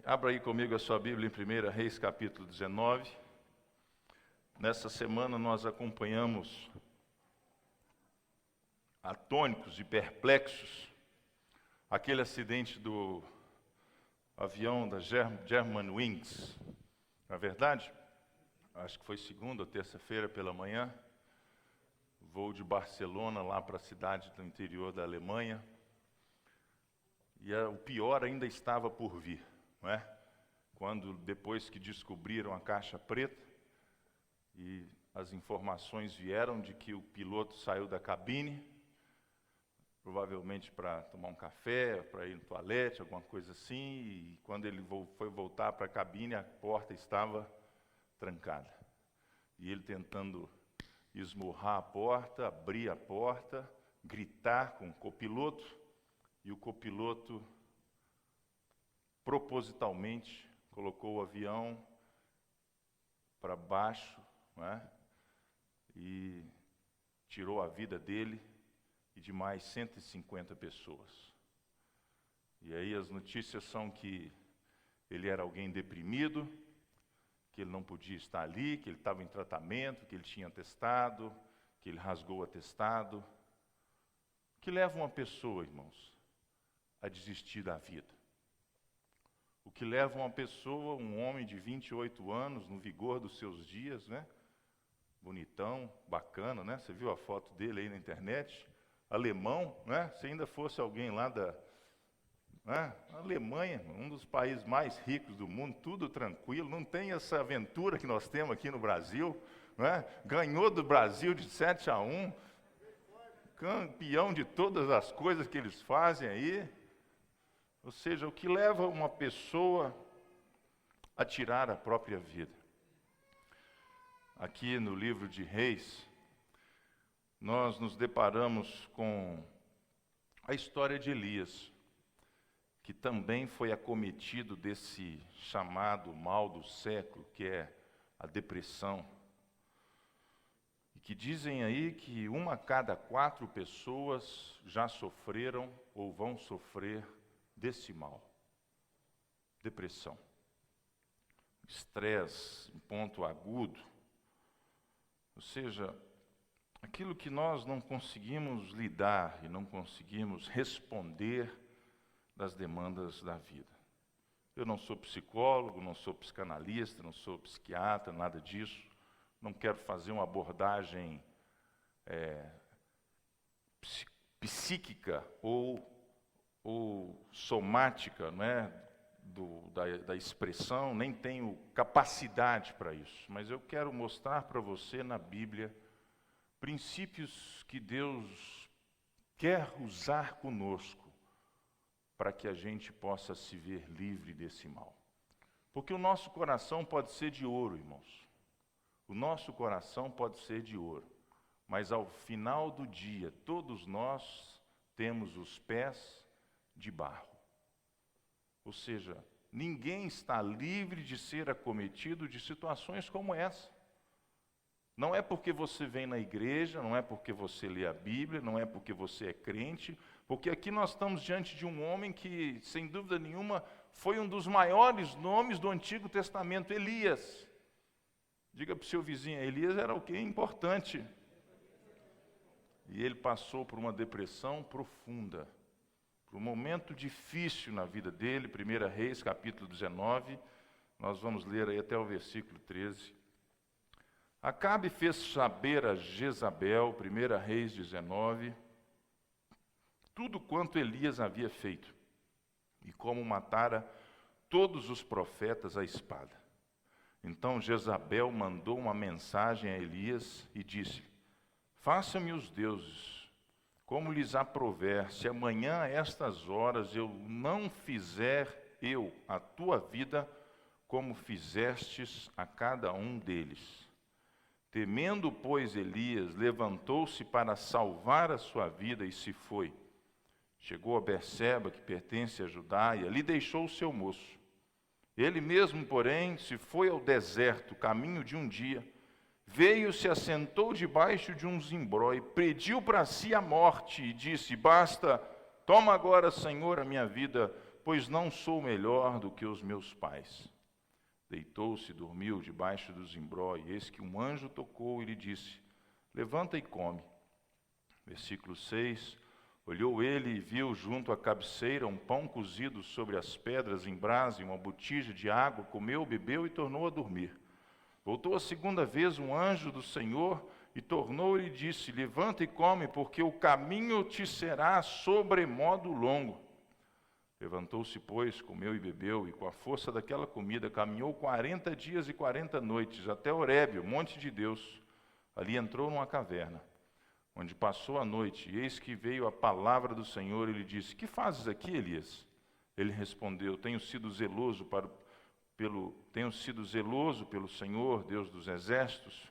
Abra aí comigo a sua Bíblia em 1 Reis, capítulo 19. Nessa semana nós acompanhamos, atônitos e perplexos, aquele acidente do avião da Germanwings. Na verdade, acho que foi segunda ou terça-feira pela manhã, voo de Barcelona lá para a cidade do interior da Alemanha. E o pior ainda estava por vir, não é? Quando, depois que descobriram a caixa preta, e as informações vieram de que o piloto saiu da cabine, provavelmente para tomar um café, para ir no toalete, alguma coisa assim, e quando ele foi voltar para a cabine, a porta estava trancada. E ele tentando esmurrar a porta, abrir a porta, gritar com o copiloto, e o copiloto propositalmente colocou o avião para baixo, não é? E tirou a vida dele e de mais 150 pessoas. E aí as notícias são que ele era alguém deprimido, que ele não podia estar ali, que ele estava em tratamento, que ele tinha atestado, que ele rasgou o atestado. O que leva uma pessoa, irmãos, a desistir da vida? O que leva uma pessoa, um homem de 28 anos, no vigor dos seus dias, né? Bonitão, bacana, né? Você viu a foto dele aí na internet? Alemão, né? Se ainda fosse alguém lá da Alemanha, um dos países mais ricos do mundo, tudo tranquilo, não tem essa aventura que nós temos aqui no Brasil, né? Ganhou do Brasil de 7-1, campeão de todas as coisas que eles fazem aí. Ou seja, o que leva uma pessoa a tirar a própria vida? Aqui no livro de Reis, nós nos deparamos com a história de Elias, que também foi acometido desse chamado mal do século, que é a depressão. E que dizem aí que 1 a cada 4 pessoas já sofreram ou vão sofrer desse mal. Depressão. Estresse em ponto agudo. Ou seja, aquilo que nós não conseguimos lidar e não conseguimos responder das demandas da vida. Eu não sou psicólogo, não sou psicanalista, não sou psiquiatra, nada disso. Não quero fazer uma abordagem psíquica ou somática, não é? Da expressão, nem tenho capacidade para isso. Mas eu quero mostrar para você na Bíblia princípios que Deus quer usar conosco para que a gente possa se ver livre desse mal. Porque o nosso coração pode ser de ouro, irmãos. O nosso coração pode ser de ouro. Mas ao final do dia, todos nós temos os pés de barro. Ou seja, ninguém está livre de ser acometido de situações como essa. Não é porque você vem na igreja, não é porque você lê a Bíblia, não é porque você é crente, porque aqui nós estamos diante de um homem que, sem dúvida nenhuma, foi um dos maiores nomes do Antigo Testamento, Elias. Diga para o seu vizinho, Elias era alguém importante. E ele passou por uma depressão profunda, por um momento difícil na vida dele. 1 Reis, capítulo 19, nós vamos ler aí até o versículo 13. Acabe fez saber a Jezabel, 1 Reis 19, tudo quanto Elias havia feito, e como matara todos os profetas à espada. Então Jezabel mandou uma mensagem a Elias e disse: faça-me os deuses, como lhes aprouver, se amanhã a estas horas eu não fizer a tua vida como fizestes a cada um deles. Temendo, pois, Elias, levantou-se para salvar a sua vida e se foi. Chegou a Berseba, que pertence a Judá, e ali deixou o seu moço. Ele mesmo, porém, se foi ao deserto, caminho de um dia, veio, se assentou debaixo de um zimbro e pediu para si a morte, e disse: basta, toma agora, Senhor, a minha vida, pois não sou melhor do que os meus pais. Deitou-se e dormiu debaixo do zimbro, e eis que um anjo tocou e lhe disse: levanta e come. Versículo 6, olhou ele e viu junto à cabeceira um pão cozido sobre as pedras em brasa e uma botija de água, comeu, bebeu e tornou a dormir. Voltou a segunda vez um anjo do Senhor e tornou e disse: levanta e come, porque o caminho te será sobremodo longo. Levantou-se, pois, comeu e bebeu, e com a força daquela comida caminhou 40 dias e 40 noites, até Horebe, o monte de Deus. Ali entrou numa caverna, onde passou a noite, e eis que veio a palavra do Senhor, e lhe disse: que fazes aqui, Elias? Ele respondeu: tenho sido zeloso pelo Senhor, Deus dos exércitos,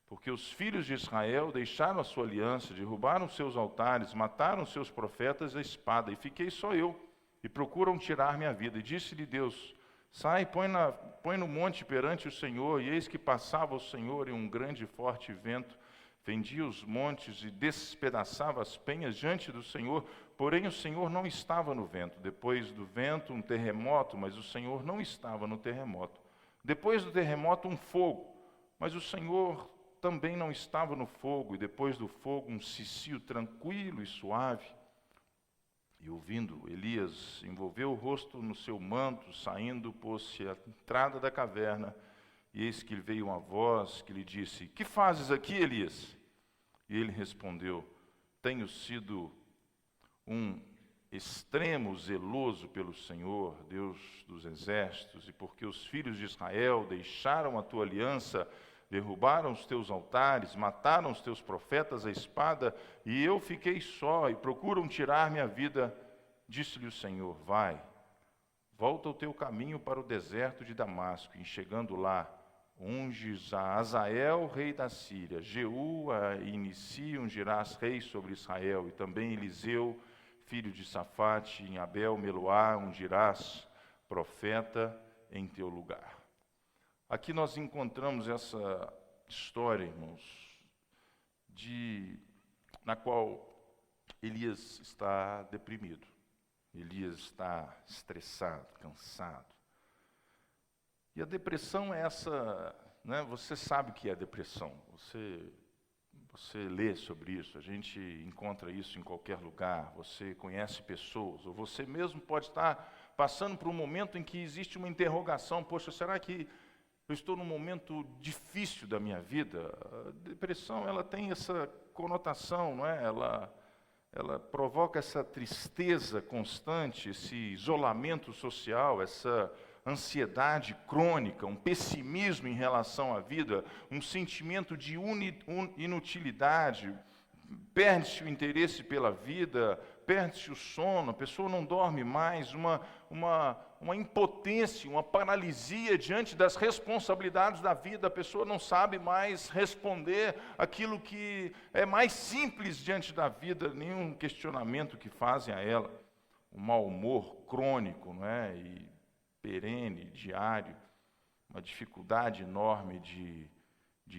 porque os filhos de Israel deixaram a sua aliança, derrubaram seus altares, mataram seus profetas à espada, e fiquei só eu, e procuram tirar minha vida. E disse-lhe Deus: sai, põe no monte perante o Senhor. E eis que passava o Senhor em um grande e forte vento, fendia os montes e despedaçava as penhas diante do Senhor, porém o Senhor não estava no vento. Depois do vento, um terremoto, mas o Senhor não estava no terremoto. Depois do terremoto, um fogo, mas o Senhor também não estava no fogo. E depois do fogo, um cicio tranquilo e suave. E ouvindo, Elias envolveu o rosto no seu manto, saindo, pôs-se à entrada da caverna, e eis que lhe veio uma voz que lhe disse: que fazes aqui, Elias? E ele respondeu: tenho sido um extremo zeloso pelo Senhor, Deus dos exércitos, e porque os filhos de Israel deixaram a tua aliança, derrubaram os teus altares, mataram os teus profetas à espada, e eu fiquei só, e procuram tirar minha vida. Disse-lhe o Senhor: vai, volta o teu caminho para o deserto de Damasco, e chegando lá, unges a Azael, rei da Síria, Jeú a Inici ungirás rei sobre Israel, e também Eliseu, filho de Safate, em Abel Meloá ungirás profeta em teu lugar. Aqui nós encontramos essa história, irmãos, na qual Elias está deprimido, Elias está estressado, cansado. E a depressão é essa, né? Você sabe o que é depressão, você lê sobre isso, a gente encontra isso em qualquer lugar, você conhece pessoas, ou você mesmo pode estar passando por um momento em que existe uma interrogação: poxa, será que eu estou num momento difícil da minha vida? A depressão, ela tem essa conotação, não é? Ela provoca essa tristeza constante, esse isolamento social, essa ansiedade crônica, um pessimismo em relação à vida, um sentimento de inutilidade, perde-se o interesse pela vida, perde-se o sono, a pessoa não dorme mais, uma impotência, uma paralisia diante das responsabilidades da vida, a pessoa não sabe mais responder aquilo que é mais simples diante da vida, nenhum questionamento que fazem a ela, um mau humor crônico, não é? E perene, diário, uma dificuldade enorme de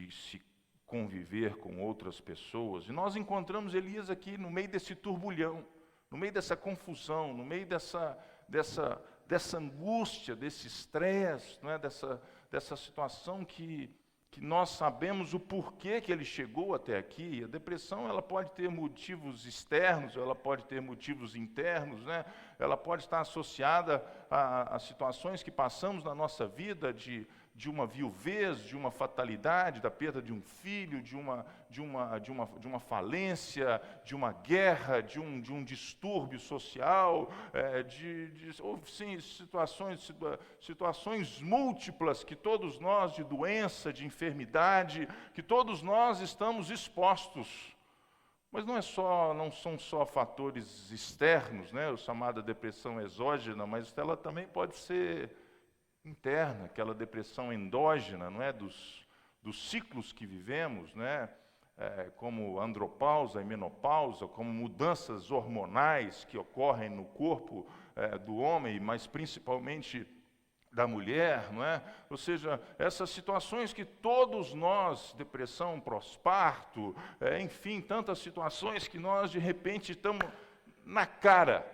se conviver com outras pessoas. E nós encontramos Elias aqui no meio desse turbulhão, no meio dessa confusão, no meio dessa angústia, desse estresse, não é? dessa situação que nós sabemos o porquê que ele chegou até aqui. A depressão, ela pode ter motivos externos, ela pode ter motivos internos, né? Ela pode estar associada a situações que passamos na nossa vida, de uma viuvez, de uma fatalidade, da perda de um filho, de uma falência, de uma guerra, de um distúrbio social, sim, situações múltiplas que todos nós, de doença, de enfermidade, que todos nós estamos expostos. Mas não são só fatores externos, né? A chamada depressão exógena, mas ela também pode ser interna, aquela depressão endógena, não é? Dos ciclos que vivemos, né? Como andropausa e menopausa, como mudanças hormonais que ocorrem no corpo do homem, mas principalmente da mulher, não é? Ou seja, essas situações que todos nós, depressão pós-parto, enfim, tantas situações que nós de repente estamos na cara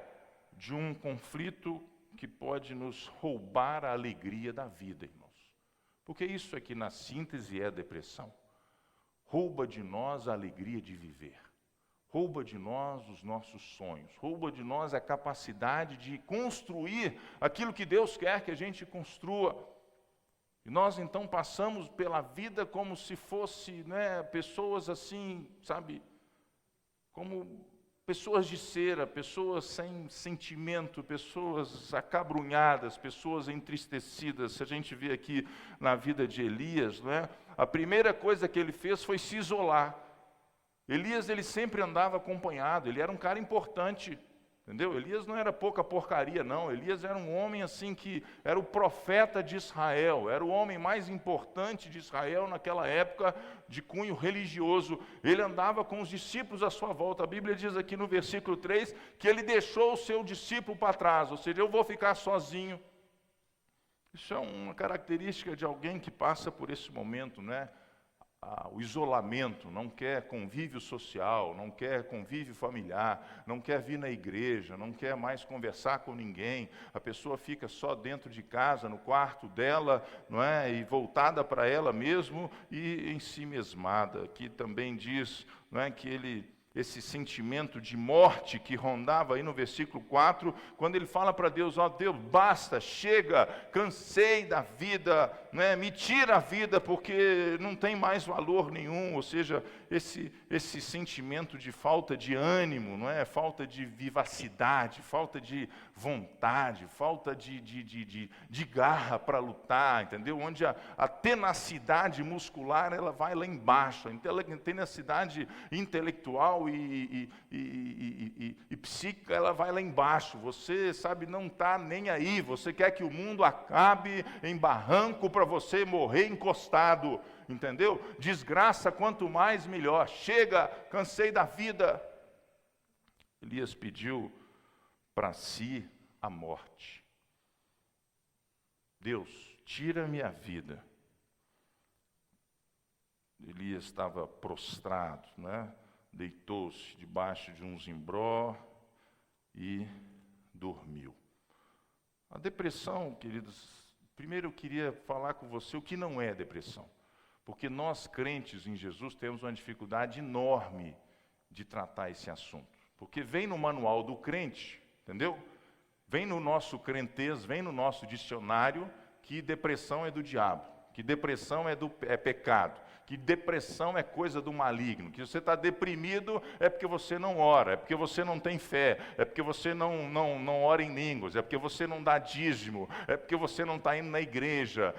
de um conflito que pode nos roubar a alegria da vida, irmãos. Porque isso aqui, na síntese, é a depressão. Rouba de nós a alegria de viver. Rouba de nós os nossos sonhos. Rouba de nós a capacidade de construir aquilo que Deus quer que a gente construa. E nós, então, passamos pela vida como se fosse, pessoas assim, sabe, como pessoas de cera, pessoas sem sentimento, pessoas acabrunhadas, pessoas entristecidas. Se a gente vê aqui na vida de Elias, a primeira coisa que ele fez foi se isolar. Elias, ele sempre andava acompanhado, ele era um cara importante, entendeu? Elias não era pouca porcaria, não. Elias era um homem assim que era o profeta de Israel, era o homem mais importante de Israel naquela época de cunho religioso. Ele andava com os discípulos à sua volta. A Bíblia diz aqui no versículo 3 que ele deixou o seu discípulo para trás, ou seja, eu vou ficar sozinho. Isso é uma característica de alguém que passa por esse momento, o isolamento, não quer convívio social, não quer convívio familiar, não quer vir na igreja, não quer mais conversar com ninguém. A pessoa fica só dentro de casa, no quarto dela, e voltada para ela mesmo e em si mesmada. Aqui também diz, que esse sentimento de morte que rondava aí no versículo 4, quando ele fala para Deus, Deus, basta, chega, cansei da vida, me tira a vida, porque não tem mais valor nenhum. Ou seja, esse sentimento de falta de ânimo, falta de vivacidade, falta de vontade, falta de garra para lutar, entendeu? Onde a tenacidade muscular, ela vai lá embaixo, a tenacidade intelectual e psíquica, ela vai lá embaixo. Você, sabe, não está nem aí, você quer que o mundo acabe em barranco para você morrer encostado, entendeu? Desgraça, quanto mais melhor. Chega, cansei da vida. Elias pediu para si a morte. Deus, tira minha vida. Elias estava prostrado, deitou-se debaixo de um zimbró e dormiu. A depressão, queridos, primeiro eu queria falar com você o que não é depressão. Porque nós, crentes em Jesus, temos uma dificuldade enorme de tratar esse assunto. Porque vem no manual do crente, entendeu? Vem no nosso crentez, vem no nosso dicionário, que depressão é do diabo, que depressão é pecado, que depressão é coisa do maligno, que você está deprimido é porque você não ora, é porque você não tem fé, é porque você não ora em línguas, é porque você não dá dízimo, é porque você não está indo na igreja,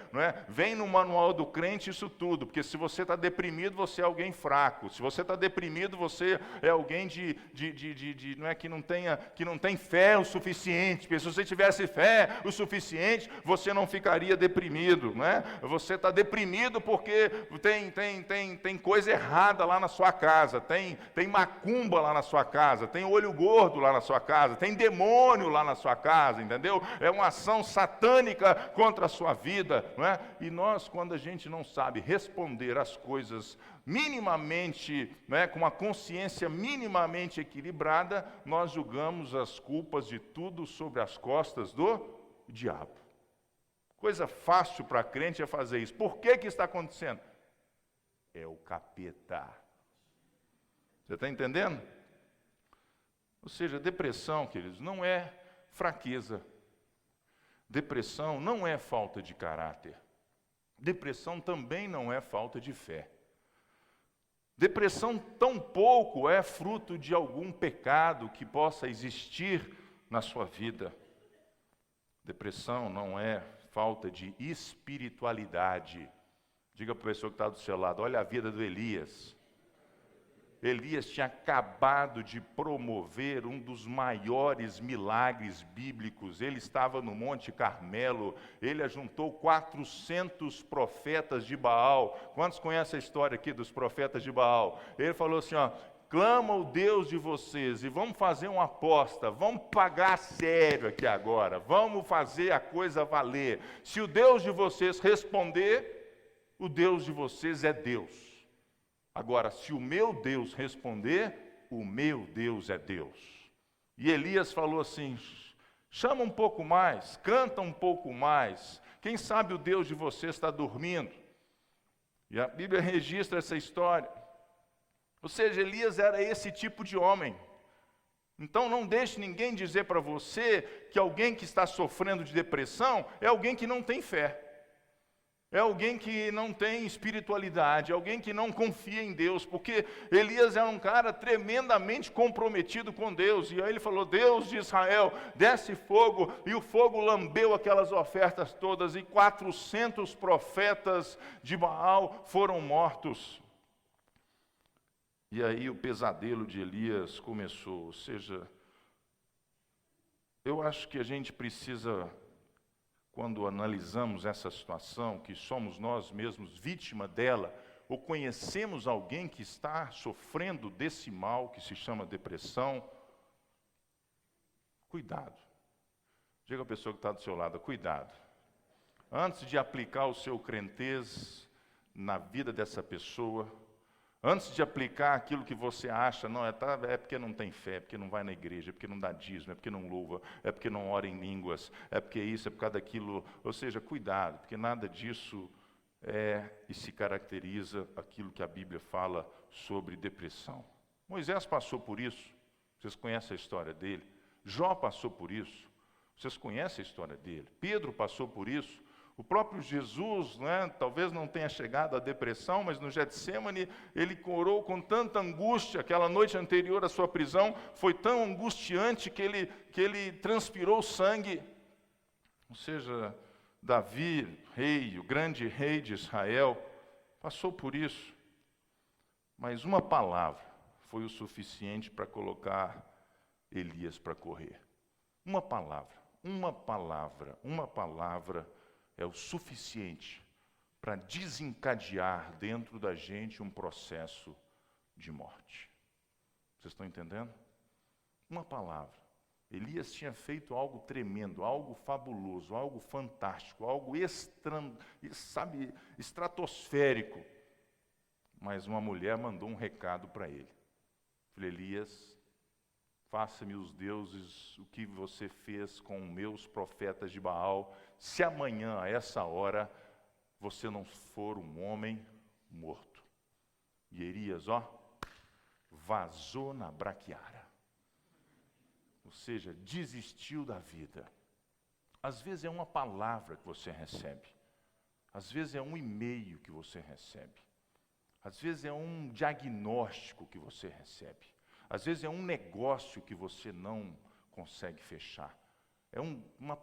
Vem no manual do crente isso tudo, porque se você está deprimido, você é alguém fraco, se você está deprimido, você é alguém que não tem fé o suficiente, porque se você tivesse fé o suficiente, você não ficaria deprimido, Você está deprimido porque tem coisa errada lá na sua casa, tem macumba lá na sua casa, tem olho gordo lá na sua casa, tem demônio lá na sua casa, entendeu? É uma ação satânica contra a sua vida, E nós, quando a gente não sabe responder às coisas minimamente, com a consciência minimamente equilibrada, nós julgamos as culpas de tudo sobre as costas do diabo. Coisa fácil para crente é fazer isso. Por que está acontecendo? É o capeta. Você está entendendo? Ou seja, depressão, queridos, não é fraqueza. Depressão não é falta de caráter. Depressão também não é falta de fé. Depressão tampouco é fruto de algum pecado que possa existir na sua vida. Depressão não é falta de espiritualidade. Diga para a pessoa que está do seu lado, olha a vida do Elias. Elias tinha acabado de promover um dos maiores milagres bíblicos. Ele estava no Monte Carmelo, ele ajuntou 400 profetas de Baal. Quantos conhecem a história aqui dos profetas de Baal? Ele falou assim, clama o Deus de vocês e vamos fazer uma aposta, vamos pagar sério aqui agora, vamos fazer a coisa valer. Se o Deus de vocês responder, o Deus de vocês é Deus. Agora, se o meu Deus responder, o meu Deus é Deus. E Elias falou assim, Chama um pouco mais, canta um pouco mais. Quem sabe o Deus de você está dormindo. E a Bíblia registra essa história. Ou seja, Elias era esse tipo de homem. Então não deixe ninguém dizer para você que alguém que está sofrendo de depressão é alguém que não tem fé. É alguém que não tem espiritualidade, é alguém que não confia em Deus, porque Elias era um cara tremendamente comprometido com Deus, e aí ele falou: Deus de Israel, desce fogo, e o fogo lambeu aquelas ofertas todas, e 400 profetas de Baal foram mortos. E aí o pesadelo de Elias começou. Ou seja, eu acho que a gente precisa, quando analisamos essa situação, que somos nós mesmos vítima dela, ou conhecemos alguém que está sofrendo desse mal que se chama depressão, cuidado. Diga à pessoa que está do seu lado: cuidado. Antes de aplicar o seu crentez na vida dessa pessoa, antes de aplicar aquilo que você acha, não, é porque não tem fé, é porque não vai na igreja, é porque não dá dízimo, é porque não louva, é porque não ora em línguas, é porque isso, é por causa daquilo. Ou seja, cuidado, porque nada disso é e se caracteriza aquilo que a Bíblia fala sobre depressão. Moisés passou por isso, vocês conhecem a história dele. Jó passou por isso, vocês conhecem a história dele. Pedro passou por isso. O próprio Jesus, talvez não tenha chegado à depressão, mas no Getsêmani ele orou com tanta angústia. Aquela noite anterior à sua prisão foi tão angustiante que ele transpirou sangue. Ou seja, Davi, rei, o grande rei de Israel, passou por isso. Mas uma palavra foi o suficiente para colocar Elias para correr. Uma palavra é o suficiente para desencadear dentro da gente um processo de morte. Vocês estão entendendo? Uma palavra. Elias tinha feito algo tremendo, algo fabuloso, algo fantástico, algo estratosférico. Mas uma mulher mandou um recado para ele. Falei: Elias, faça-me os deuses o que você fez com meus profetas de Baal, se amanhã, a essa hora, você não for um homem morto. E Elias, vazou na braquiara. Ou seja, desistiu da vida. Às vezes é uma palavra que você recebe. Às vezes é um e-mail que você recebe. Às vezes é um diagnóstico que você recebe. Às vezes é um negócio que você não consegue fechar. É uma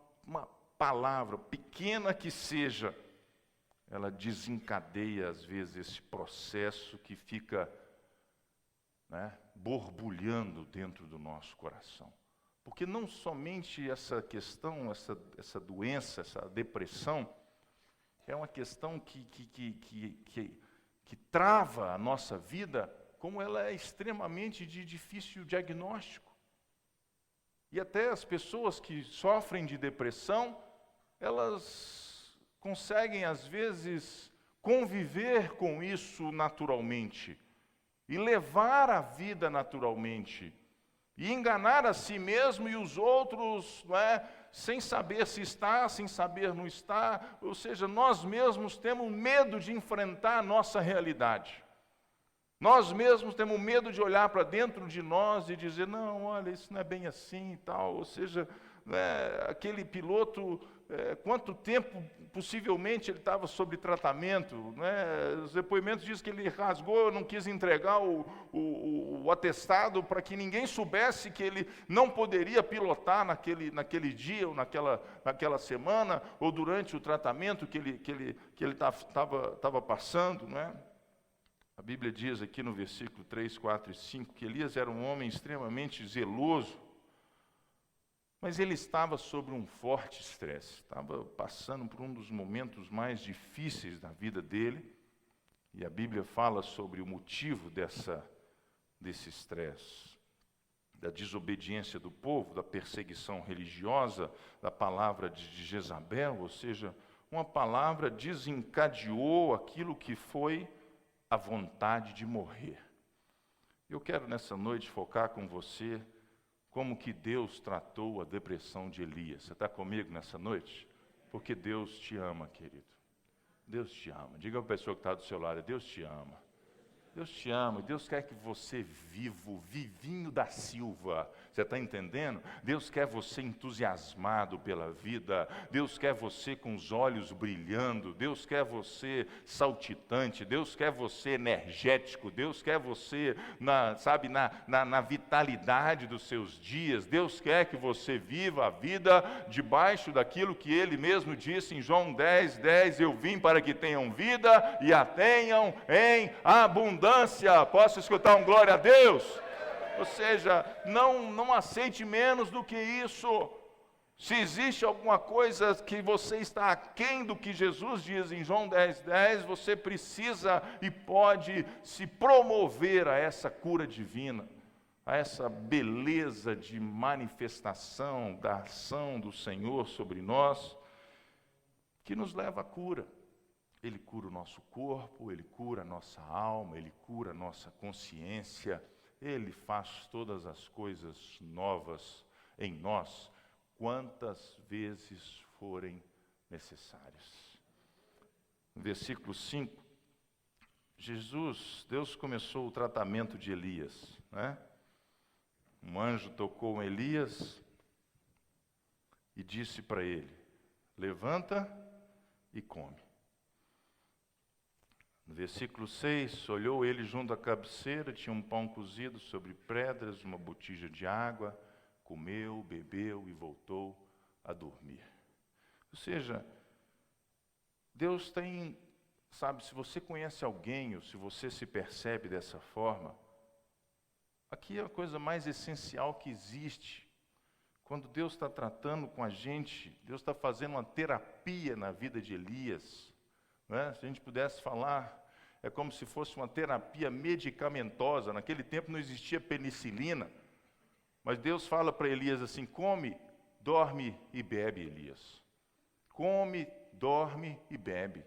palavra, pequena que seja, ela desencadeia às vezes esse processo que fica borbulhando dentro do nosso coração. Porque não somente essa questão, essa doença, essa depressão, é uma questão que trava a nossa vida, como ela é extremamente de difícil diagnóstico. E até as pessoas que sofrem de depressão, elas conseguem, às vezes, conviver com isso naturalmente, e levar a vida naturalmente, e enganar a si mesmo e os outros, sem saber se está, sem saber não está. Ou seja, nós mesmos temos medo de enfrentar a nossa realidade. Nós mesmos temos medo de olhar para dentro de nós e dizer: não, olha, isso não é bem assim e tal. Ou seja, aquele piloto, quanto tempo possivelmente ele estava sob tratamento. Os depoimentos dizem que ele rasgou, não quis entregar o atestado para que ninguém soubesse que ele não poderia pilotar naquele dia ou naquela semana, ou durante o tratamento que ele estava passando. A Bíblia diz aqui no versículo 3, 4 e 5 que Elias era um homem extremamente zeloso, mas ele estava sob um forte estresse, estava passando por um dos momentos mais difíceis da vida dele, e a Bíblia fala sobre o motivo desse estresse, da desobediência do povo, da perseguição religiosa, da palavra de Jezabel. Ou seja, uma palavra desencadeou aquilo que foi a vontade de morrer. Eu quero nessa noite focar com você como que Deus tratou a depressão de Elias. Você está comigo nessa noite? Porque Deus te ama, querido. Deus te ama. Diga para a pessoa que está do seu lado, Deus te ama. Deus te ama, Deus quer que você vivinho da Silva, você está entendendo? Deus quer você entusiasmado pela vida, Deus quer você com os olhos brilhando, Deus quer você saltitante, Deus quer você energético, Deus quer você na vitalidade dos seus dias, Deus quer que você viva a vida debaixo daquilo que Ele mesmo disse em João 10:10, eu vim para que tenham vida e a tenham em abundância. Posso escutar um glória a Deus? Ou seja, não aceite menos do que isso. Se existe alguma coisa que você está aquém do que Jesus diz em João 10:10, você precisa e pode se promover a essa cura divina, a essa beleza de manifestação da ação do Senhor sobre nós, que nos leva à cura. Ele cura o nosso corpo, Ele cura a nossa alma, Ele cura a nossa consciência, Ele faz todas as coisas novas em nós, quantas vezes forem necessárias. No versículo 5, Deus começou o tratamento de Elias, né? Um anjo tocou em Elias e disse para ele, levanta e come. No versículo 6, olhou ele junto à cabeceira, tinha um pão cozido sobre pedras, uma botija de água, comeu, bebeu e voltou a dormir. Ou seja, Deus tem, se você conhece alguém, ou se você se percebe dessa forma, aqui é a coisa mais essencial que existe. Quando Deus está tratando com a gente, Deus está fazendo uma terapia na vida de Elias, né? Se a gente pudesse falar, é como se fosse uma terapia medicamentosa. Naquele tempo não existia penicilina, mas Deus fala para Elias assim, come, dorme e bebe, Elias. Come, dorme e bebe.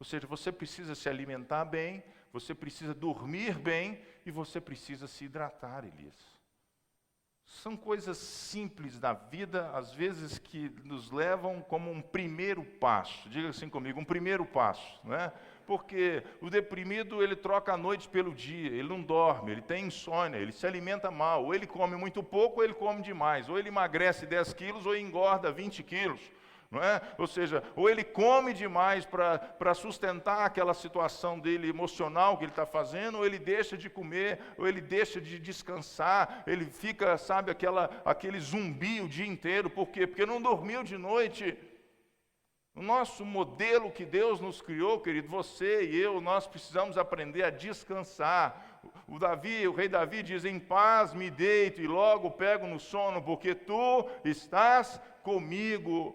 Ou seja, você precisa se alimentar bem, você precisa dormir bem e você precisa se hidratar, Elias. São coisas simples da vida, às vezes que nos levam como um primeiro passo. Diga assim comigo, um primeiro passo, né? Porque o deprimido, ele troca a noite pelo dia, ele não dorme, ele tem insônia, ele se alimenta mal, ou ele come muito pouco ou ele come demais, ou ele emagrece 10 quilos ou engorda 20 quilos. Não é? Ou seja, ou ele come demais para sustentar aquela situação dele emocional que ele está fazendo, ou ele deixa de comer, ou ele deixa de descansar, ele fica, aquele zumbi o dia inteiro. Por quê? Porque não dormiu de noite. O nosso modelo que Deus nos criou, querido, você e eu, nós precisamos aprender a descansar. O rei Davi diz, em paz me deito e logo pego no sono, porque tu estás comigo.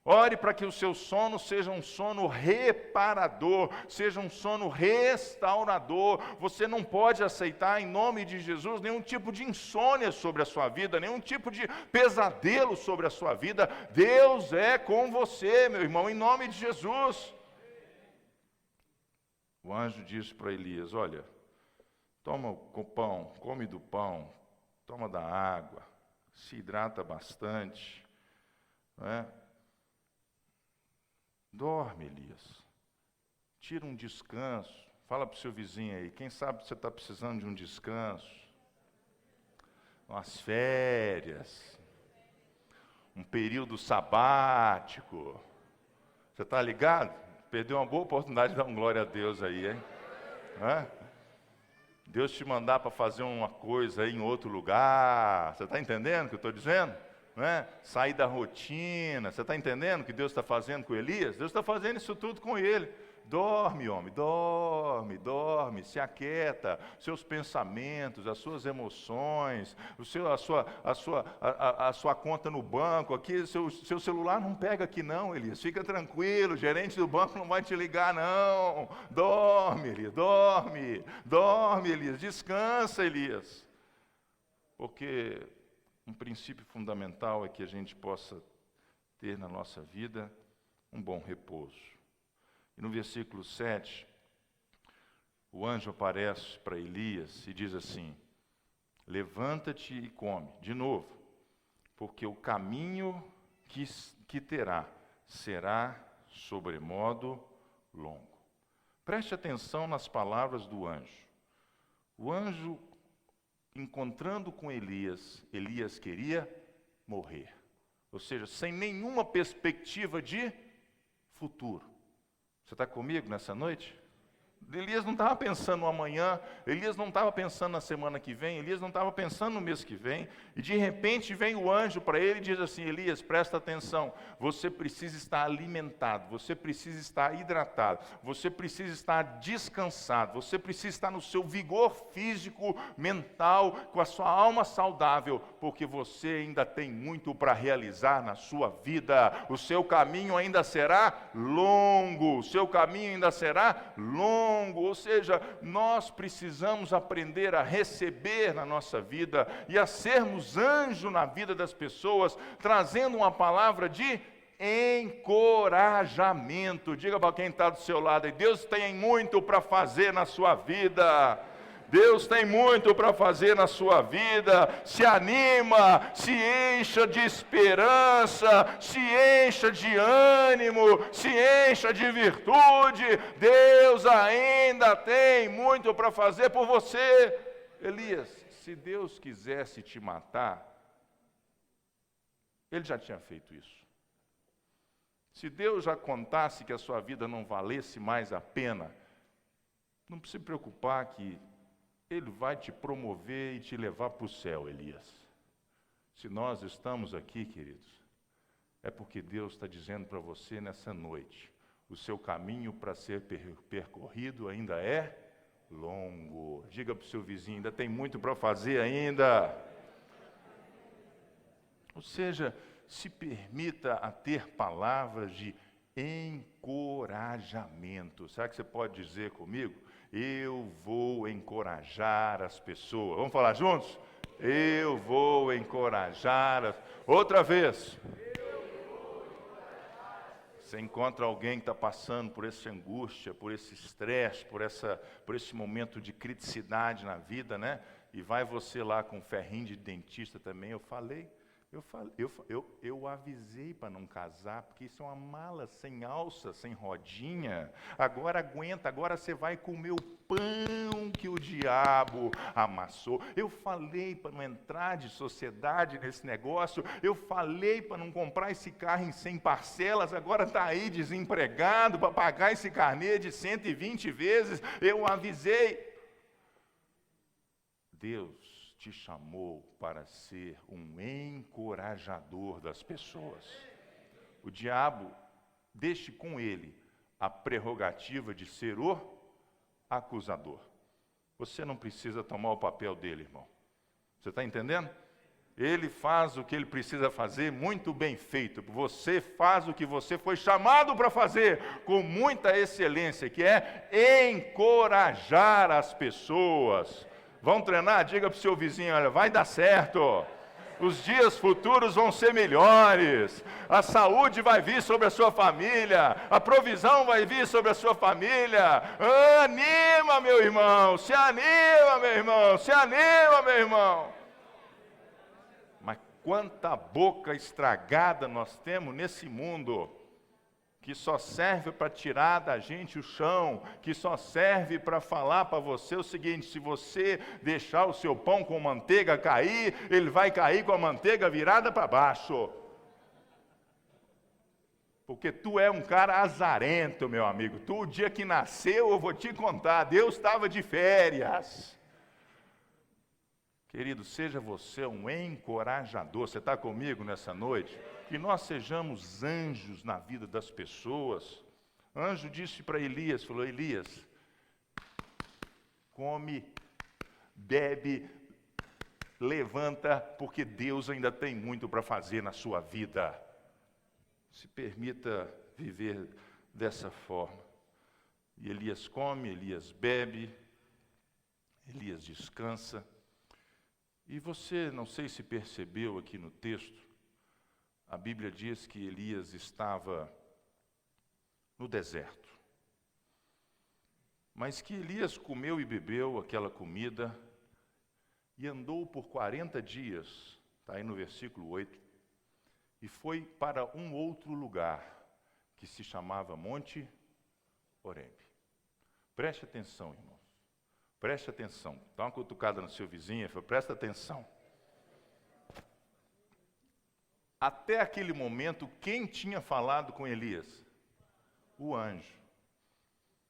Ore para que o seu sono seja um sono reparador, seja um sono restaurador. Você não pode aceitar, em nome de Jesus, nenhum tipo de insônia sobre a sua vida, nenhum tipo de pesadelo sobre a sua vida. Deus é com você, meu irmão, em nome de Jesus. O anjo disse para Elias, olha, toma o pão, come do pão, toma da água, se hidrata bastante, não é? Dorme, Elias. Tira um descanso. Fala para o seu vizinho aí. Quem sabe você está precisando de um descanso? Umas férias. Um período sabático. Você está ligado? Perdeu uma boa oportunidade de dar um glória a Deus aí, hein? Deus te mandar para fazer uma coisa aí em outro lugar. Você está entendendo o que eu estou dizendo? Não é? Sair da rotina. Você está entendendo o que Deus está fazendo com Elias? Deus está fazendo isso tudo com ele. Dorme, homem, dorme, se aquieta, seus pensamentos, as suas emoções, a sua conta no banco, aqui, seu celular não pega aqui não, Elias, fica tranquilo, o gerente do banco não vai te ligar não, dorme, Elias, descansa, Elias, porque um princípio fundamental é que a gente possa ter na nossa vida um bom repouso. E no versículo 7, o anjo aparece para Elias e diz assim, levanta-te e come. De novo, porque o caminho que terá será sobremodo longo. Preste atenção nas palavras do anjo. O anjo, encontrando com Elias, Elias queria morrer. Ou seja, sem nenhuma perspectiva de futuro. Você está comigo nessa noite? Elias não estava pensando no amanhã, Elias não estava pensando na semana que vem, Elias não estava pensando no mês que vem, e de repente vem o anjo para ele e diz assim: Elias, presta atenção, você precisa estar alimentado, você precisa estar hidratado, você precisa estar descansado, você precisa estar no seu vigor físico, mental, com a sua alma saudável, porque você ainda tem muito para realizar na sua vida, o seu caminho ainda será longo, o seu caminho ainda será longo. Ou seja, nós precisamos aprender a receber na nossa vida e a sermos anjo na vida das pessoas, trazendo uma palavra de encorajamento. Diga para quem está do seu lado: Deus tem muito para fazer na sua vida. Deus tem muito para fazer na sua vida. Se anima, se encha de esperança, se encha de ânimo, se encha de virtude. Deus ainda tem muito para fazer por você. Elias, se Deus quisesse te matar, Ele já tinha feito isso. Se Deus já contasse que a sua vida não valesse mais a pena, não precisa se preocupar que Ele vai te promover e te levar para o céu, Elias. Se nós estamos aqui, queridos, é porque Deus está dizendo para você nessa noite: o seu caminho para ser percorrido ainda é longo. Diga para o seu vizinho: ainda tem muito para fazer ainda. Ou seja, se permita a ter palavras de encorajamento. Será que você pode dizer comigo? Eu vou encorajar as pessoas. Vamos falar juntos? Eu vou encorajar. Outra vez. Você encontra alguém que está passando por essa angústia, por esse estresse, por esse momento de criticidade na vida, né? E vai você lá com ferrinho de dentista também. Eu avisei para não casar, porque isso é uma mala sem alça, sem rodinha. Agora aguenta, agora você vai comer o pão que o diabo amassou. Eu falei para não entrar de sociedade nesse negócio. Eu falei para não comprar esse carro em 100 parcelas. Agora está aí desempregado para pagar esse carnê de 120 vezes. Eu avisei. Deus te chamou para ser um encorajador das pessoas. O diabo, deixe com ele a prerrogativa de ser o acusador. Você não precisa tomar o papel dele, irmão. Você está entendendo? Ele faz o que ele precisa fazer muito bem feito. Você faz o que você foi chamado para fazer com muita excelência, que é encorajar as pessoas. Vão treinar? Diga para o seu vizinho: olha, vai dar certo. Os dias futuros vão ser melhores. A saúde vai vir sobre a sua família. A provisão vai vir sobre a sua família. Anima, meu irmão. Se anima, meu irmão. Se anima, meu irmão. Mas quanta boca estragada nós temos nesse mundo, que só serve para tirar da gente o chão, que só serve para falar para você o seguinte: se você deixar o seu pão com manteiga cair, ele vai cair com a manteiga virada para baixo. Porque tu é um cara azarento, meu amigo. Tu, o dia que nasceu, eu vou te contar, Deus estava de férias. Querido, seja você um encorajador. Você está comigo nessa noite? Que nós sejamos anjos na vida das pessoas. Anjo disse para Elias, falou: Elias, come, bebe, levanta, porque Deus ainda tem muito para fazer na sua vida. Se permita viver dessa forma. E Elias come, Elias bebe, Elias descansa. E você, não sei se percebeu aqui no texto, a Bíblia diz que Elias estava no deserto. Mas que Elias comeu e bebeu aquela comida, e andou por 40 dias, está aí no versículo 8, e foi para um outro lugar, que se chamava Monte Horebe. Preste atenção, irmãos. Preste atenção. Dá uma cutucada no seu vizinho e fala, presta atenção. Até aquele momento, quem tinha falado com Elias? O anjo.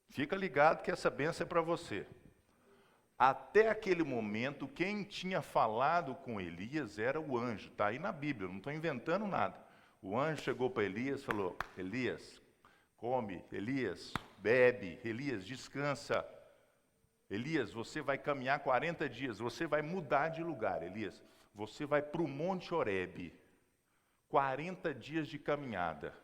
Fica ligado que essa bênção é para você. Até aquele momento, quem tinha falado com Elias era o anjo. Está aí na Bíblia, não estou inventando nada. O anjo chegou para Elias e falou, Elias, come, Elias, bebe, Elias, descansa. Elias, você vai caminhar 40 dias, você vai mudar de lugar, Elias. Você vai para o Monte Horebe, 40 dias de caminhada.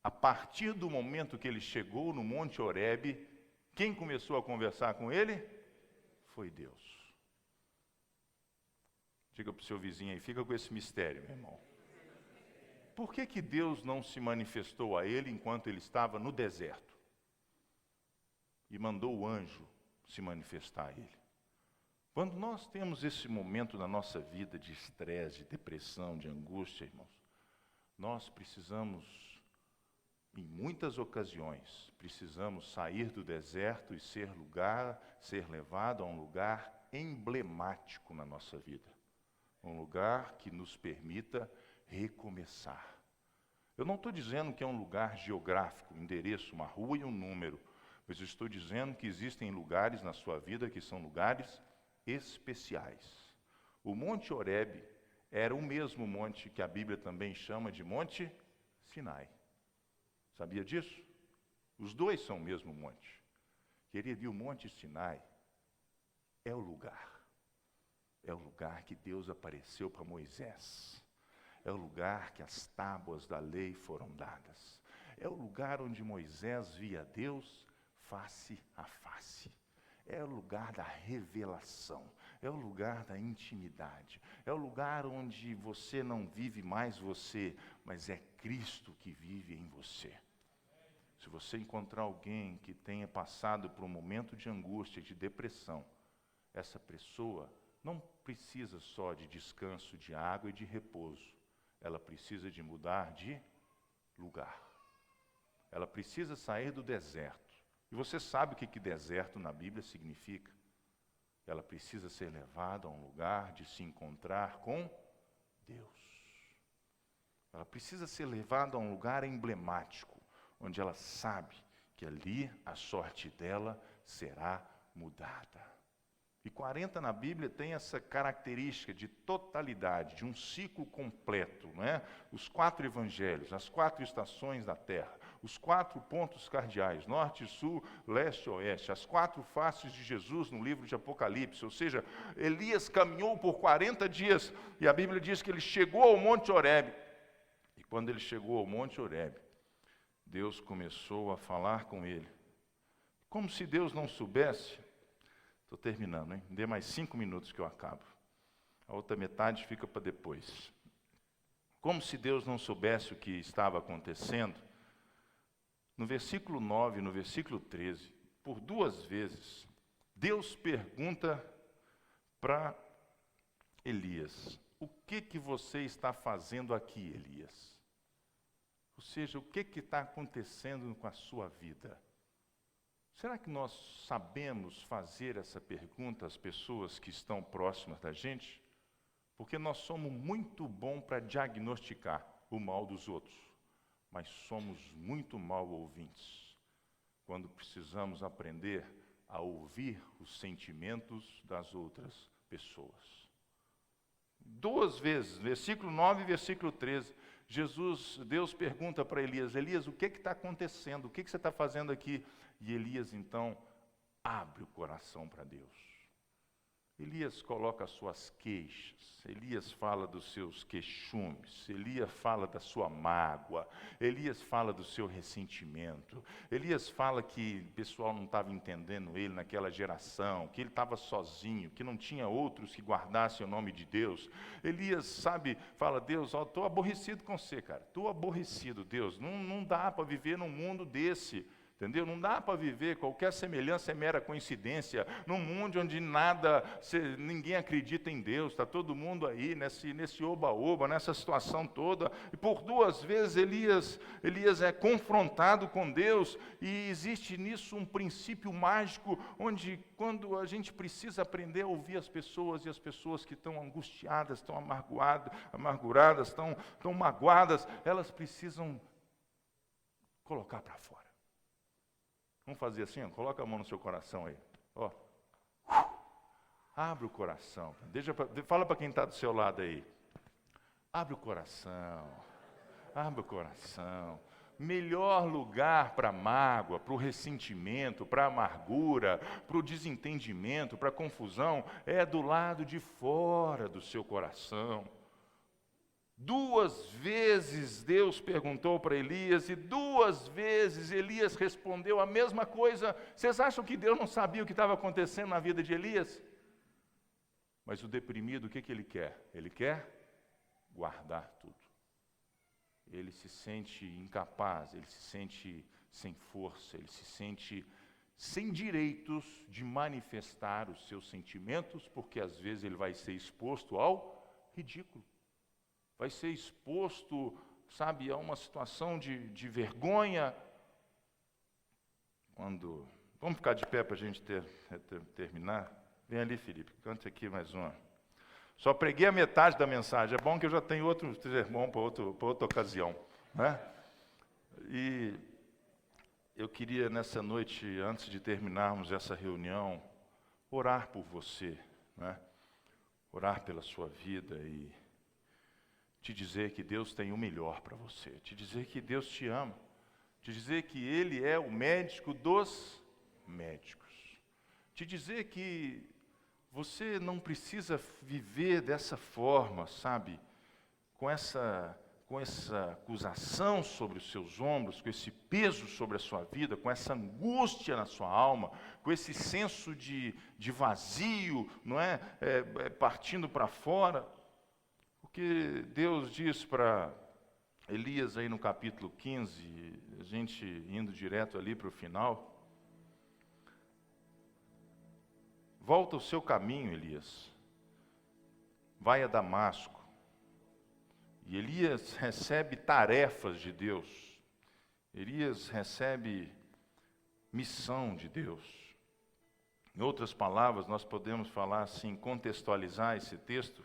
A partir do momento que ele chegou no Monte Horebe, quem começou a conversar com ele? Foi Deus. Diga para o seu vizinho aí, fica com esse mistério, meu irmão. Por que Deus não se manifestou a ele enquanto ele estava no deserto? E mandou o anjo se manifestar a ele. Quando nós temos esse momento na nossa vida de estresse, de depressão, de angústia, irmãos, nós precisamos, em muitas ocasiões, precisamos sair do deserto e ser levado a um lugar emblemático na nossa vida. Um lugar que nos permita recomeçar. Eu não estou dizendo que é um lugar geográfico, um endereço, uma rua e um número. Mas eu estou dizendo que existem lugares na sua vida que são lugares especiais. O Monte Horebe era o mesmo monte que a Bíblia também chama de Monte Sinai. Sabia disso? Os dois são o mesmo monte. Querido, e o Monte Sinai é o lugar. É o lugar que Deus apareceu para Moisés. É o lugar que as tábuas da lei foram dadas. É o lugar onde Moisés via Deus face a face. É o lugar da revelação, é o lugar da intimidade, é o lugar onde você não vive mais você, mas é Cristo que vive em você. Se você encontrar alguém que tenha passado por um momento de angústia, de depressão, essa pessoa não precisa só de descanso, de água e de repouso, ela precisa de mudar de lugar. Ela precisa sair do deserto. E você sabe o que deserto na Bíblia significa? Ela precisa ser levada a um lugar de se encontrar com Deus. Ela precisa ser levada a um lugar emblemático, onde ela sabe que ali a sorte dela será mudada. E 40 na Bíblia tem essa característica de totalidade, de um ciclo completo, não é? Os 4 evangelhos, as 4 estações da terra, os 4 pontos cardeais, norte, sul, leste e oeste, as 4 faces de Jesus no livro de Apocalipse, ou seja, Elias caminhou por 40 dias, e a Bíblia diz que ele chegou ao Monte Horebe, e quando ele chegou ao Monte Horebe, Deus começou a falar com ele, como se Deus não soubesse. Estou terminando, hein? Dê mais 5 minutos que eu acabo. A outra metade fica para depois. Como se Deus não soubesse o que estava acontecendo, no versículo 9 e no versículo 13, por 2 vezes, Deus pergunta para Elias, o que você está fazendo aqui, Elias? Ou seja, o que está acontecendo com a sua vida? Será que nós sabemos fazer essa pergunta às pessoas que estão próximas da gente? Porque nós somos muito bons para diagnosticar o mal dos outros, mas somos muito mal ouvintes. Quando precisamos aprender a ouvir os sentimentos das outras pessoas. 2 vezes, versículo 9 e versículo 13, Deus pergunta para Elias, Elias, o que está acontecendo? O que você está fazendo aqui? E Elias, então, abre o coração para Deus. Elias coloca as suas queixas, Elias fala dos seus queixumes, Elias fala da sua mágoa, Elias fala do seu ressentimento, Elias fala que o pessoal não estava entendendo ele naquela geração, que ele estava sozinho, que não tinha outros que guardassem o nome de Deus. Elias, fala, Deus, estou aborrecido com você, cara, estou aborrecido, Deus, não dá para viver num mundo desse. Entendeu? Não dá para viver, qualquer semelhança é mera coincidência, num mundo onde ninguém acredita em Deus, está todo mundo aí nesse oba-oba, nessa situação toda, e por 2 vezes Elias é confrontado com Deus, e existe nisso um princípio mágico, onde quando a gente precisa aprender a ouvir as pessoas, e as pessoas que estão angustiadas, estão amarguradas, estão magoadas, elas precisam colocar para fora. Vamos fazer assim, ó, coloca a mão no seu coração aí. Ó. Abre o coração. Fala para quem está do seu lado aí. Abre o coração. Abre o coração. Melhor lugar para a mágoa, para o ressentimento, para a amargura, para o desentendimento, para a confusão, é do lado de fora do seu coração. 2 vezes Deus perguntou para Elias, e 2 vezes Elias respondeu a mesma coisa. Vocês acham que Deus não sabia o que estava acontecendo na vida de Elias? Mas o deprimido, o que ele quer? Ele quer guardar tudo. Ele se sente incapaz, ele se sente sem força, ele se sente sem direitos de manifestar os seus sentimentos, porque às vezes ele vai ser exposto ao ridículo. Vai ser exposto, sabe, a uma situação de vergonha. Vamos ficar de pé para a gente terminar? Vem ali, Felipe, cante aqui mais uma. Só preguei a metade da mensagem, é bom que eu já tenho outro sermão para outra ocasião, né? E eu queria nessa noite, antes de terminarmos essa reunião, orar por você, né? Orar pela sua vida e te dizer que Deus tem o melhor para você, te dizer que Deus te ama, te dizer que Ele é o médico dos médicos, te dizer que você não precisa viver dessa forma, sabe, com essa acusação sobre os seus ombros, com esse peso sobre a sua vida, com essa angústia na sua alma, com esse senso de vazio, não é? Partindo para fora. Porque Deus diz para Elias aí no capítulo 15, a gente indo direto ali para o final, volta o seu caminho, Elias, vai a Damasco. E Elias recebe tarefas de Deus, Elias recebe missão de Deus. Em outras palavras, nós podemos falar assim, contextualizar esse texto,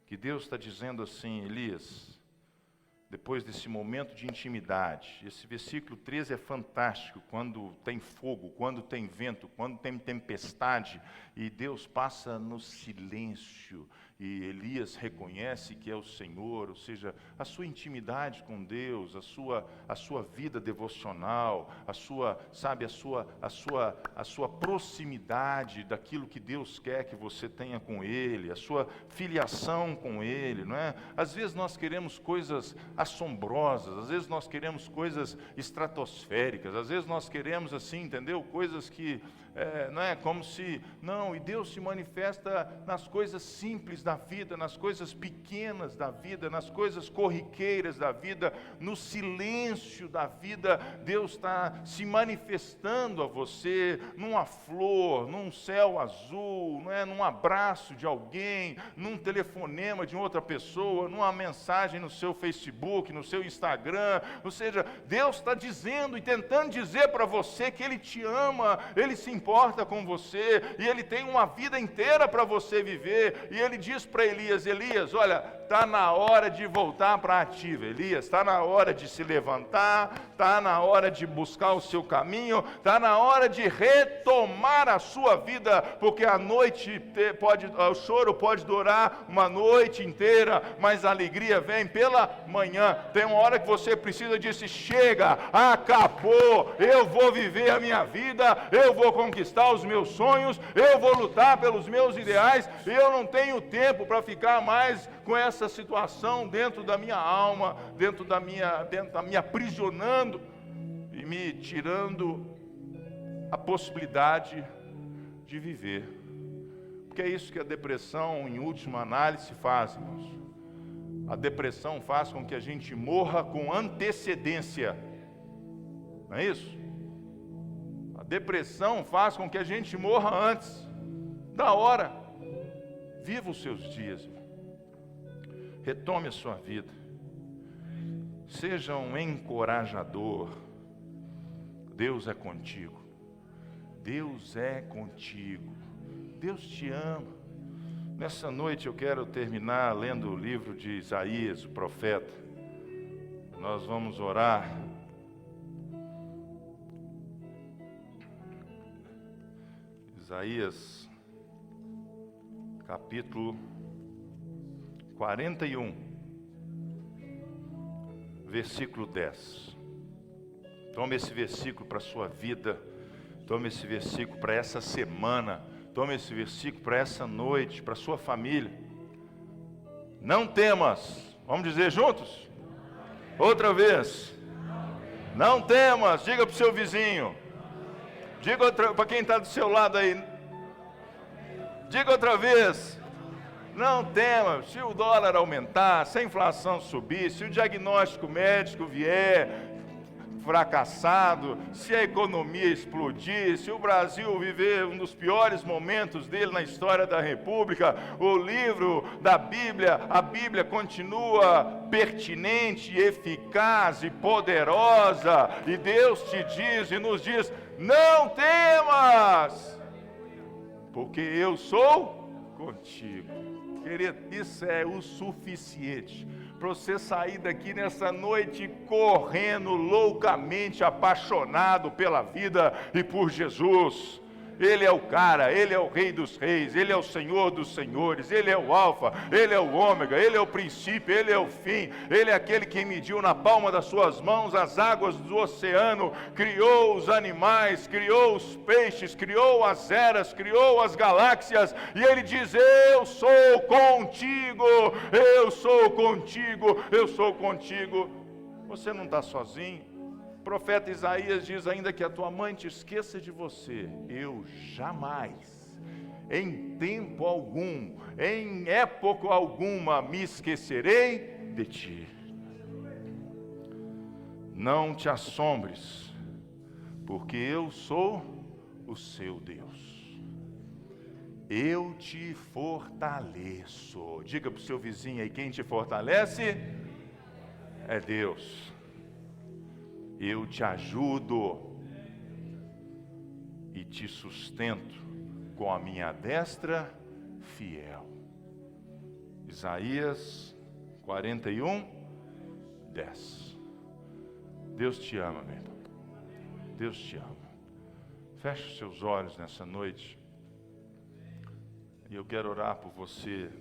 que Deus está dizendo assim, Elias, depois desse momento de intimidade, esse versículo 13 é fantástico, quando tem fogo, quando tem vento, quando tem tempestade, e Deus passa no silêncio, e Elias reconhece que é o Senhor, ou seja, a sua intimidade com Deus, a sua vida devocional, a sua proximidade daquilo que Deus quer que você tenha com Ele, a sua filiação com Ele, não é? Às vezes nós queremos coisas assombrosas, às vezes nós queremos coisas estratosféricas, às vezes nós queremos assim, entendeu? Coisas que não é como se, não, e Deus se manifesta nas coisas simples da vida, nas coisas pequenas da vida, nas coisas corriqueiras da vida, no silêncio da vida. Deus está se manifestando a você numa flor, num céu azul, não é? Num abraço de alguém, num telefonema de outra pessoa, numa mensagem no seu Facebook, no seu Instagram. Ou seja, Deus está dizendo e tentando dizer para você que Ele te ama, Ele se importa com você, e Ele tem uma vida inteira para você viver. E Ele diz para Elias, olha, está na hora de voltar para a ativa, Elias, está na hora de se levantar, está na hora de buscar o seu caminho, está na hora de retomar a sua vida, porque a noite o choro pode durar uma noite inteira, mas a alegria vem pela manhã. Tem uma hora que você precisa dizer, chega, acabou, eu vou viver a minha vida, eu vou conquistar os meus sonhos, eu vou lutar pelos meus ideais, eu não tenho tempo para ficar mais com essa situação dentro da minha alma, dentro da minha aprisionando e me tirando a possibilidade de viver. Porque é isso que a depressão, em última análise, faz, irmãos. A depressão faz com que a gente morra com antecedência. Não é isso? depressão faz com que a gente morra antes da hora. Viva os seus dias, irmão. Retome a sua vida. Seja um encorajador. Deus é contigo. Deus é contigo. Deus te ama. Nessa noite eu quero terminar lendo o livro de Isaías, o profeta. Nós vamos orar. Isaías, capítulo 41, versículo 10. Tome esse versículo para a sua vida. Tome esse versículo para essa semana. Tome esse versículo para essa noite, para a sua família. Não temas. Vamos dizer juntos? Outra vez. Não temas. Diga para o seu vizinho. Diga para quem está do seu lado aí. Diga outra vez. Não tema. Se o dólar aumentar, se a inflação subir, se o diagnóstico médico vier fracassado, se a economia explodir, se o Brasil viver um dos piores momentos dele na história da República, o livro da Bíblia, a Bíblia continua pertinente, eficaz e poderosa, e Deus te diz e nos diz: não temas, porque eu sou contigo. Querido, isso é o suficiente para você sair daqui nessa noite correndo loucamente, apaixonado pela vida e por Jesus. Ele é o cara, Ele é o Rei dos Reis, Ele é o Senhor dos Senhores, Ele é o Alfa, Ele é o Ômega, Ele é o princípio, Ele é o fim, Ele é aquele que mediu na palma das suas mãos as águas do oceano, criou os animais, criou os peixes, criou as eras, criou as galáxias, e Ele diz: eu sou contigo, eu sou contigo, eu sou contigo. Você não está sozinho. O profeta Isaías diz ainda que a tua mãe te esqueça de você. Eu jamais, em tempo algum, em época alguma, me esquecerei de ti. Não te assombres, porque eu sou o seu Deus. Eu te fortaleço. Diga para o seu vizinho aí, quem te fortalece é Deus. Eu te ajudo e te sustento com a minha destra fiel. Isaías 41, 10. Deus te ama, meu irmão. Deus te ama. Feche os seus olhos nessa noite. E eu quero orar por você